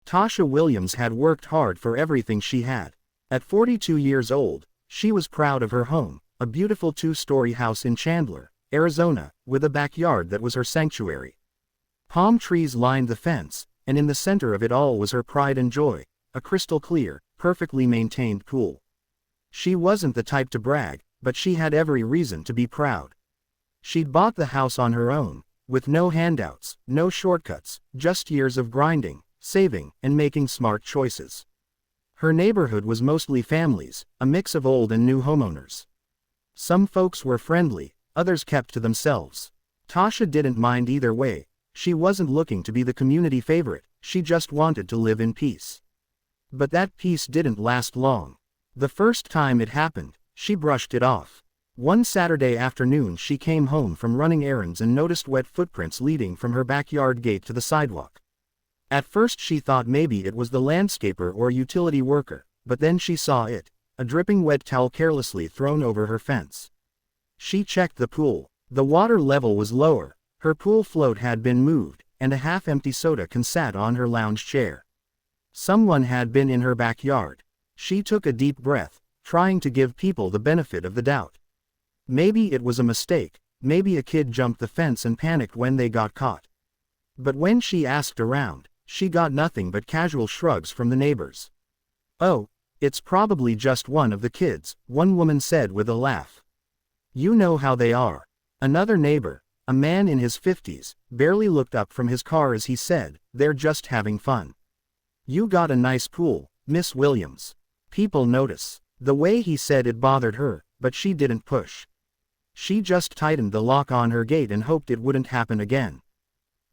Tasha Williams had worked hard for everything she had. At 42 years old, she was proud of her home, a beautiful 2-story house in Chandler, Arizona, with a backyard that was her sanctuary. Palm trees lined the fence, and in the center of it all was her pride and joy, a crystal clear, perfectly maintained pool. She wasn't the type to brag, but she had every reason to be proud. She'd bought the house on her own, with no handouts, no shortcuts, just years of grinding, saving, and making smart choices. Her neighborhood was mostly families, a mix of old and new homeowners. Some folks were friendly, others kept to themselves. Tasha didn't mind either way. She wasn't looking to be the community favorite, she just wanted to live in peace. But that peace didn't last long. The first time it happened, she brushed it off. One Saturday afternoon she came home from running errands and noticed wet footprints leading from her backyard gate to the sidewalk. At first she thought maybe it was the landscaper or utility worker, but then she saw it, a dripping wet towel carelessly thrown over her fence. She checked the pool. The water level was lower, her pool float had been moved, and a half-empty soda can sat on her lounge chair. Someone had been in her backyard. She took a deep breath, trying to give people the benefit of the doubt. Maybe it was a mistake, maybe a kid jumped the fence and panicked when they got caught. But when she asked around, she got nothing but casual shrugs from the neighbors. "Oh, it's probably just one of the kids," one woman said with a laugh. "You know how they are." Another neighbor, a man in his 50s, barely looked up from his car as he said, "They're just having fun." "You got a nice pool, Miss Williams." People notice. The way he said it bothered her, but she didn't push. She just tightened the lock on her gate and hoped it wouldn't happen again.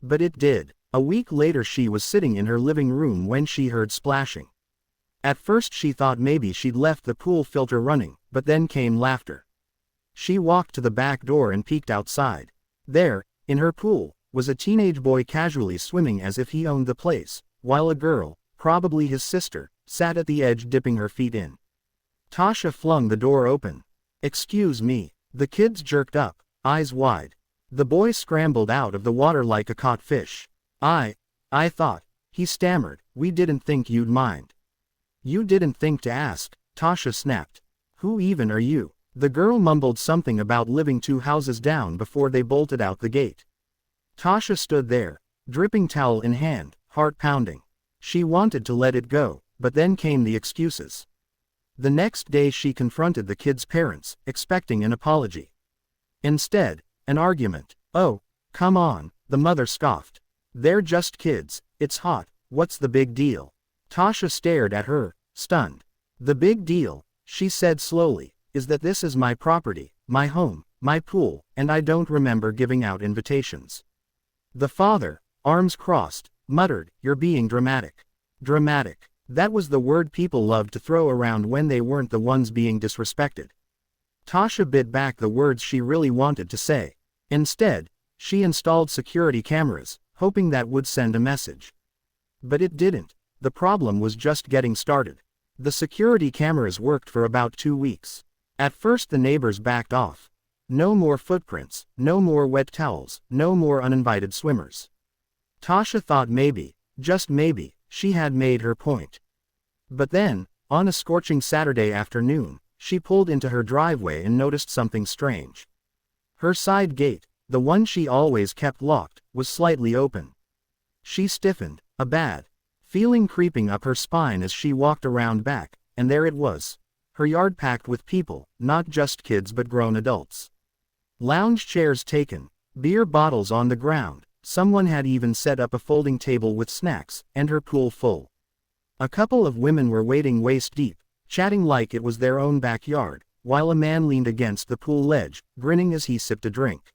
But it did. A week later she was sitting in her living room when she heard splashing. At first she thought maybe she'd left the pool filter running, but then came laughter. She walked to the back door and peeked outside. There, in her pool, was a teenage boy casually swimming as if he owned the place, while a girl, probably his sister, sat at the edge dipping her feet in. Tasha flung the door open. "Excuse me." The kids jerked up, eyes wide. The boy scrambled out of the water like a caught fish. I thought," he stammered, "we didn't think you'd mind." "You didn't think to ask," Tasha snapped. "Who even are you?" The girl mumbled something about living 2 houses down before they bolted out the gate. Tasha stood there, dripping towel in hand, heart pounding. She wanted to let it go, but then came the excuses. The next day she confronted the kids' parents, expecting an apology. Instead, an argument. "Oh, come on," the mother scoffed. "They're just kids, it's hot, what's the big deal?" Tasha stared at her, stunned. "The big deal," she said slowly, "is that this is my property, my home, my pool, and I don't remember giving out invitations." The father, arms crossed, muttered, "You're being dramatic." Dramatic. That was the word people loved to throw around when they weren't the ones being disrespected. Tasha bit back the words she really wanted to say. Instead, she installed security cameras, hoping that would send a message. But it didn't. The problem was just getting started. The security cameras worked for about 2 weeks. At first the neighbors backed off. No more footprints, no more wet towels, no more uninvited swimmers. Tasha thought maybe, just maybe, she had made her point. But then, on a scorching Saturday afternoon, she pulled into her driveway and noticed something strange. Her side gate, the one she always kept locked, was slightly open. She stiffened, a bad feeling creeping up her spine as she walked around back, and there it was. Her yard packed with people, not just kids but grown adults. Lounge chairs taken, beer bottles on the ground, someone had even set up a folding table with snacks, and her pool full. A couple of women were wading waist deep, chatting like it was their own backyard, while a man leaned against the pool ledge, grinning as he sipped a drink.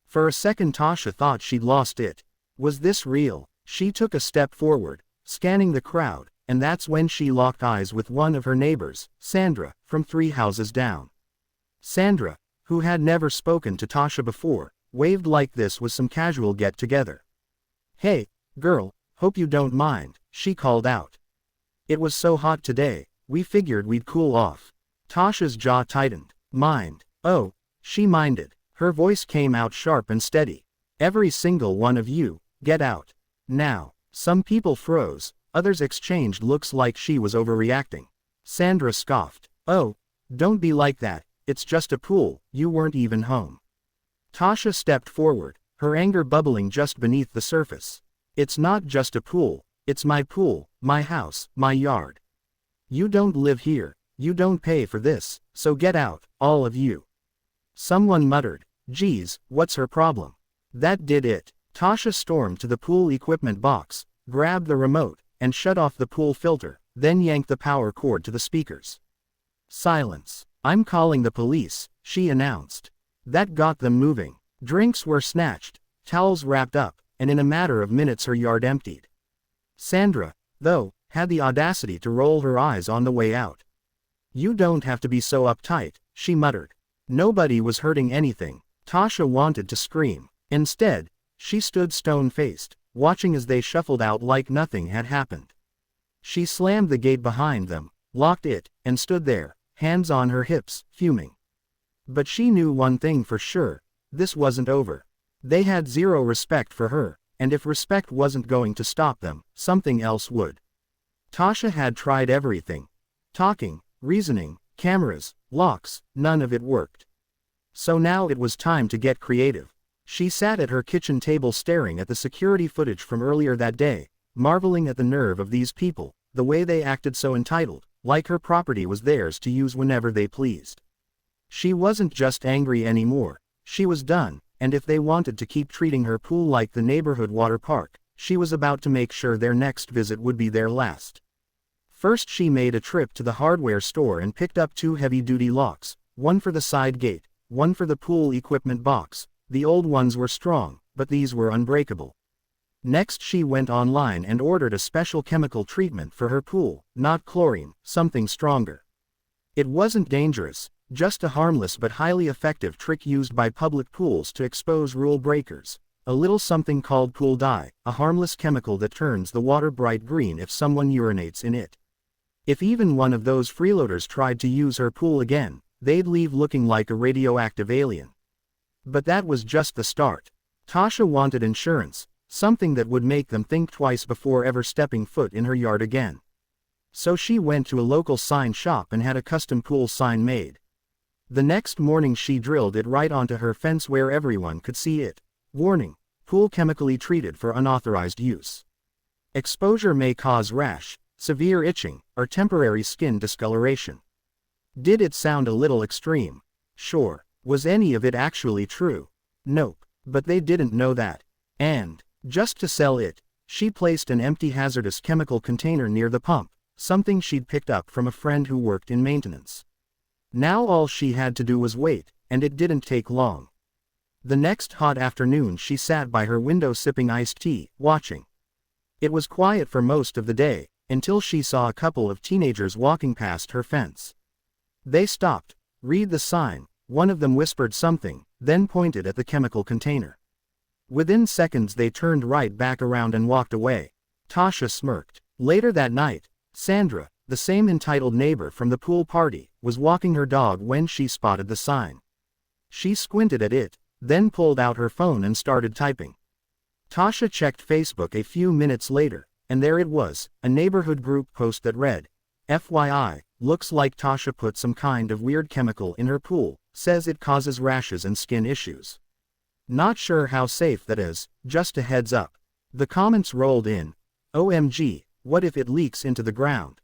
For a second Tasha thought she'd lost it. Was this real? She took a step forward, scanning the crowd, and that's when she locked eyes with one of her neighbors, Sandra, from 3 houses down. Sandra, who had never spoken to Tasha before, waved like this was some casual get-together. "Hey, girl, hope you don't mind," she called out. "It was so hot today, we figured we'd cool off." Tasha's jaw tightened. "Mind?" "Oh," she minded. Her voice came out sharp and steady. "Every single one of you, get out. Now." Some people froze, Others exchanged looks like she was overreacting. Sandra scoffed. "Oh, don't be like that, it's just a pool, you weren't even home." Tasha stepped forward, her anger bubbling just beneath the surface. "It's not just a pool, it's my pool, my house, my yard. You don't live here, you don't pay for this, so get out, all of you." Someone muttered, "Geez, what's her problem?" That did it. Tasha stormed to the pool equipment box, grabbed the remote, and shut off the pool filter, then yanked the power cord to the speakers. Silence. "I'm calling the police," she announced. That got them moving. Drinks were snatched, towels wrapped up, and in a matter of minutes her yard emptied. Sandra, though, had the audacity to roll her eyes on the way out. "You don't have to be so uptight," she muttered. Nobody was hurting anything. Tasha wanted to scream. Instead, she stood stone-faced, watching as they shuffled out like nothing had happened. She slammed the gate behind them, locked it, and stood there, hands on her hips, fuming. But she knew one thing for sure, this wasn't over. They had zero respect for her, and if respect wasn't going to stop them, something else would. Tasha had tried everything. Talking, reasoning, cameras, locks, none of it worked. So now it was time to get creative. She sat at her kitchen table staring at the security footage from earlier that day, marveling at the nerve of these people, the way they acted so entitled, like her property was theirs to use whenever they pleased. She wasn't just angry anymore, she was done, and if they wanted to keep treating her pool like the neighborhood water park, she was about to make sure their next visit would be their last. First she made a trip to the hardware store and picked up 2 heavy-duty locks, one for the side gate, one for the pool equipment box. The old ones were strong, but these were unbreakable. Next she went online and ordered a special chemical treatment for her pool, not chlorine, something stronger. It wasn't dangerous, just a harmless but highly effective trick used by public pools to expose rule breakers. A little something called pool dye, a harmless chemical that turns the water bright green if someone urinates in it. If even one of those freeloaders tried to use her pool again, they'd leave looking like a radioactive alien. But that was just the start. Tasha wanted insurance, something that would make them think twice before ever stepping foot in her yard again. So she went to a local sign shop and had a custom pool sign made. The next morning she drilled it right onto her fence where everyone could see it. Warning: pool chemically treated for unauthorized use. Exposure may cause rash, severe itching, or temporary skin discoloration. Did it sound a little extreme? Sure. Was any of it actually true? Nope. But they didn't know that. And, just to sell it, she placed an empty hazardous chemical container near the pump, something she'd picked up from a friend who worked in maintenance. Now all she had to do was wait, and it didn't take long. The next hot afternoon she sat by her window sipping iced tea, watching. It was quiet for most of the day, until she saw a couple of teenagers walking past her fence. They stopped, read the sign, one of them whispered something, then pointed at the chemical container. Within seconds they turned right back around and walked away. Tasha smirked. Later that night, Sandra, the same entitled neighbor from the pool party, was walking her dog when she spotted the sign. She squinted at it, then pulled out her phone and started typing. Tasha checked Facebook a few minutes later, and there it was, a neighborhood group post that read, "FYI, looks like Tasha put some kind of weird chemical in her pool, says it causes rashes and skin issues. Not sure how safe that is, just a heads up." The comments rolled in. "OMG, what if it leaks into the ground?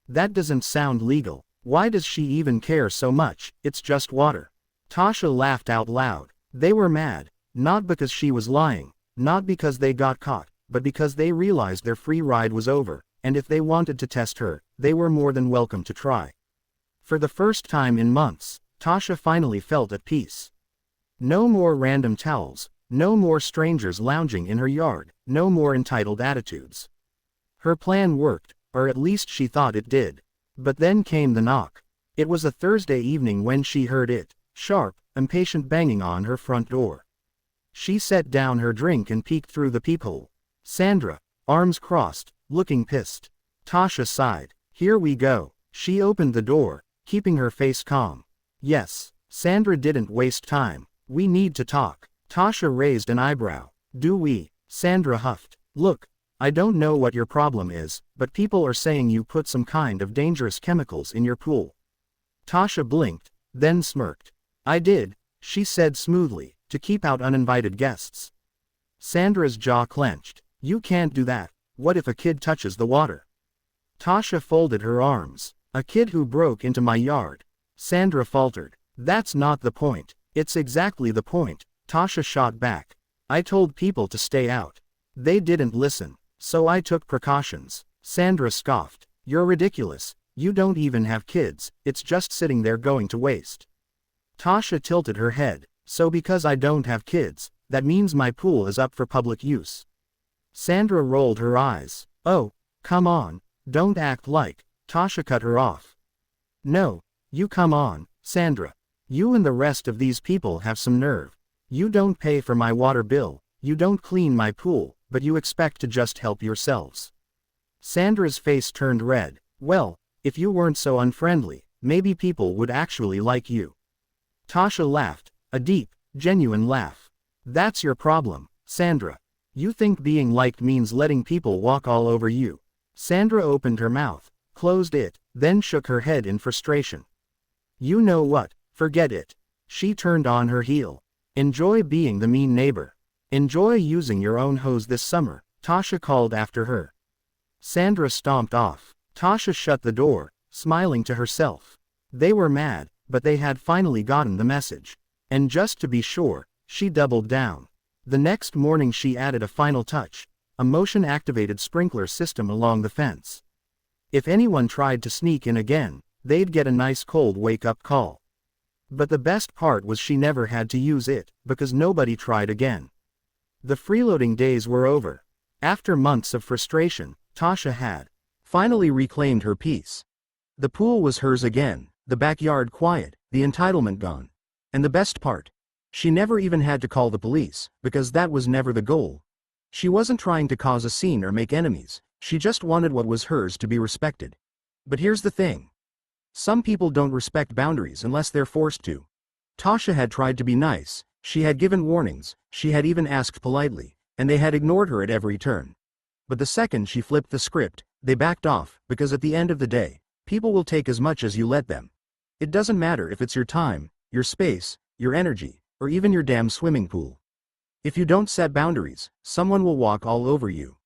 That doesn't sound legal. Why does she even care so much? It's just water." Tasha laughed out loud. They were mad, not because she was lying, not because they got caught, but because they realized their free ride was over, and if they wanted to test her, they were more than welcome to try. For the first time in months, Tasha finally felt at peace. No more random towels, no more strangers lounging in her yard, no more entitled attitudes. Her plan worked, or at least she thought it did. But then came the knock. It was a Thursday evening when she heard it, sharp, impatient banging on her front door. She set down her drink and peeked through the peephole. Sandra, arms crossed, looking pissed. Tasha sighed. Here we go. She opened the door, keeping her face calm. Yes, Sandra didn't waste time. We need to talk. Tasha raised an eyebrow. Do we? Sandra huffed. Look, I don't know what your problem is, but people are saying you put some kind of dangerous chemicals in your pool. Tasha blinked, then smirked. I did, she said smoothly, to keep out uninvited guests. Sandra's jaw clenched. You can't do that. What if a kid touches the water? Tasha folded her arms. A kid who broke into my yard. Sandra faltered. That's not the point. It's exactly the point, Tasha shot back. I told people to stay out. They didn't listen, so I took precautions. Sandra scoffed. You're ridiculous. You don't even have kids, it's just sitting there going to waste. Tasha tilted her head. So because I don't have kids, that means my pool is up for public use. Sandra rolled her eyes. Oh, come on, don't act like. Tasha cut her off. No, you come on, Sandra. You and the rest of these people have some nerve. You don't pay for my water bill, you don't clean my pool, but you expect to just help yourselves. Sandra's face turned red. Well, if you weren't so unfriendly, maybe people would actually like you. Tasha laughed, a deep, genuine laugh. That's your problem, Sandra. You think being liked means letting people walk all over you. Sandra opened her mouth, closed it, then shook her head in frustration. You know what, forget it. She turned on her heel. Enjoy being the mean neighbor. Enjoy using your own hose this summer, Tasha called after her. Sandra stomped off. Tasha shut the door, smiling to herself. They were mad, but they had finally gotten the message. And just to be sure, she doubled down. The next morning she added a final touch, a motion-activated sprinkler system along the fence. If anyone tried to sneak in again, they'd get a nice cold wake-up call. But the best part was she never had to use it, because nobody tried again. The freeloading days were over. After months of frustration, Tasha had finally reclaimed her peace. The pool was hers again, the backyard quiet, the entitlement gone. And the best part? She never even had to call the police, because that was never the goal. She wasn't trying to cause a scene or make enemies, she just wanted what was hers to be respected. But here's the thing. Some people don't respect boundaries unless they're forced to. Tasha had tried to be nice, she had given warnings, she had even asked politely, and they had ignored her at every turn. But the second she flipped the script, they backed off, because at the end of the day, people will take as much as you let them. It doesn't matter if it's your time, your space, your energy, or even your damn swimming pool. If you don't set boundaries, someone will walk all over you.